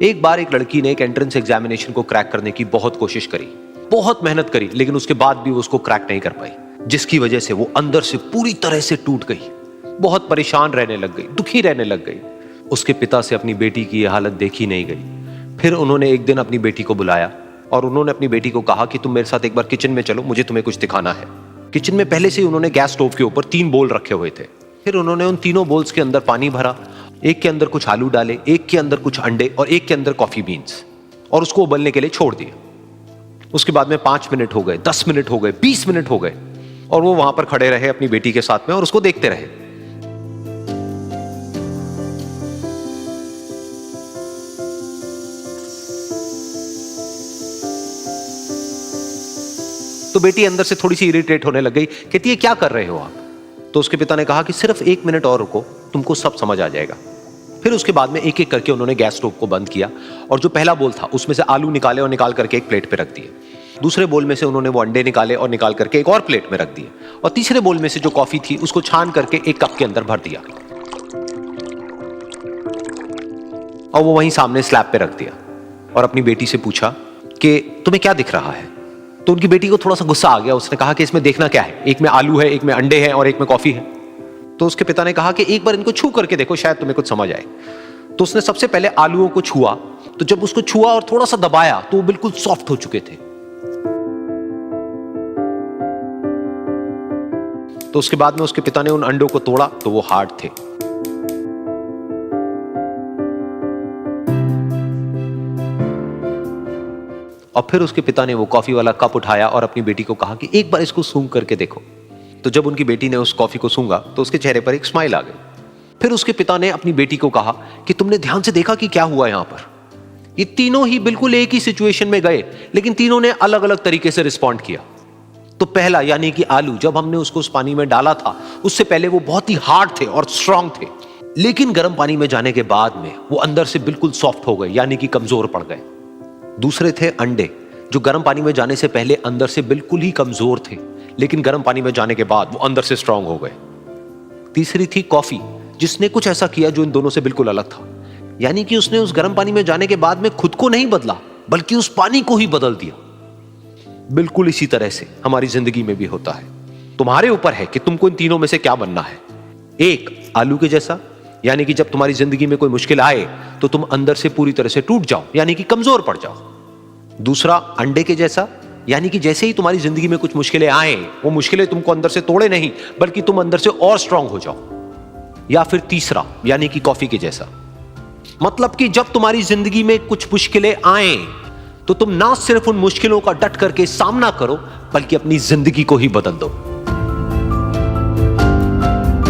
एक बार एक लड़की ने एक एंट्रेंस एग्जामिनेशन को क्रैक करने की बहुत कोशिश करी, बहुत मेहनत करी, लेकिन उसके बाद भी वो उसको क्रैक नहीं कर पाई, जिसकी वजह से वो अंदर से पूरी तरह से टूट गई, बहुत परेशान रहने लग गई, दुखी रहने लग गई। उसके पिता से अपनी बेटी की यह हालत देखी नहीं गई। फिर उन्होंने एक दिन अपनी बेटी को बुलाया और उन्होंने अपनी बेटी को कहा कि तुम मेरे साथ एक बार किचन में चलो, मुझे तुम्हें कुछ दिखाना है। किचन में पहले से ही उन्होंने गैस स्टोव के ऊपर 3 बोल रखे हुए थे। फिर उन्होंने उन तीनों बोल्स के अंदर पानी भरा, एक के अंदर कुछ आलू डाले, एक के अंदर कुछ अंडे और एक के अंदर कॉफी बीन्स, और उसको उबलने के लिए छोड़ दिया। उसके बाद में 5 मिनट हो गए, 10 मिनट हो गए, 20 मिनट हो गए, और वो वहां पर खड़े रहे अपनी बेटी के साथ में और उसको देखते रहे। तो बेटी अंदर से थोड़ी सी इरिटेट होने लग गई, कहती है क्या कर रहे हो आप? तो उसके पिता ने कहा कि सिर्फ 1 मिनट और रुको, तुमको सब समझ आ जाएगा। फिर उसके बाद में एक एक करके उन्होंने गैस स्टोव को बंद किया और जो पहला बोल था उसमें से आलू निकाले और निकाल करके एक प्लेट पे रख दिए। दूसरे बोल में से उन्होंने वो अंडे निकाले और निकाल करके एक और प्लेट में रख दिए, और तीसरे बोल में से जो कॉफी थी उसको छान करके एक कप के अंदर भर दिया और वो वहीं सामने स्लैब पे रख दिया और अपनी बेटी से पूछा कि तुम्हें क्या दिख रहा है? तो उनकी बेटी को थोड़ा सा गुस्सा आ गया। उसने कहा कि इसमें देखना क्या है, एक में आलू है, एक में अंडे हैं और एक में कॉफी है। तो उसके पिता ने कहा कि एक बार इनको छू करके देखो, शायद तुम्हें कुछ समझ आए। तो उसने सबसे पहले आलूओं को छुआ, तो जब उसको छुआ और थोड़ा सा दबाया तो वो बिल्कुल सॉफ्ट हो चुके थे। तो उसके बाद में उसके पिता ने उन अंडों को तोड़ा तो वो हार्ड थे। और फिर उसके पिता ने वो कॉफी वाला कप उठाया और अपनी बेटी को कहा कि एक बार इसको सूंघ करके देखो। तो जब उनकी बेटी ने उस कॉफी को सूंघा तो उसके चेहरे पर एक स्माइल आ गई। फिर उसके पिता ने अपनी बेटी को कहा कि तुमने ध्यान से देखा कि क्या हुआ यहां पर? ये तीनों ही बिल्कुल एक ही सिचुएशन में गए, लेकिन तीनों ने अलग अलग तरीके से रिस्पॉन्ड किया। तो पहला यानी कि आलू, जब हमने उसको उस पानी में डाला था उससे पहले वो बहुत ही हार्ड थे और स्ट्रांग थे, लेकिन गर्म पानी में जाने के बाद में वो अंदर से बिल्कुल सॉफ्ट हो गए, यानी कि कमजोर पड़ गए। दूसरे थे अंडे, जो गर्म पानी में जाने से पहले अंदर से बिल्कुल ही कमजोर थे, लेकिन गर्म पानी में जाने के बाद वो अंदर से स्ट्रांग हो गए। तीसरी थी कॉफी, जिसने कुछ ऐसा किया जो इन दोनों से बिल्कुल अलग था, यानी कि उसने उस गर्म पानी में जाने के बाद में खुद को नहीं बदला, बल्कि उस पानी को ही बदल दिया। बिल्कुल इसी तरह से हमारी जिंदगी में भी होता है। तुम्हारे ऊपर है कि तुमको इन तीनों में से क्या बनना है। एक, आलू के जैसा, यानी कि जब तुम्हारी जिंदगी में कोई मुश्किल आए तो तुम अंदर से पूरी तरह से टूट जाओ, यानी कि कमजोर पड़ जाओ। दूसरा, अंडे के जैसा, यानी कि जैसे ही तुम्हारी जिंदगी में कुछ मुश्किलें आए, वो मुश्किलें तुमको अंदर से तोड़े नहीं, बल्कि तुम अंदर से और स्ट्रांग हो जाओ। या फिर तीसरा, यानी कि कॉफी के जैसा, मतलब कि जब तुम्हारी जिंदगी में कुछ मुश्किलें आए तो तुम ना सिर्फ उन मुश्किलों का डट करके सामना करो, बल्कि अपनी जिंदगी को ही बदल दो।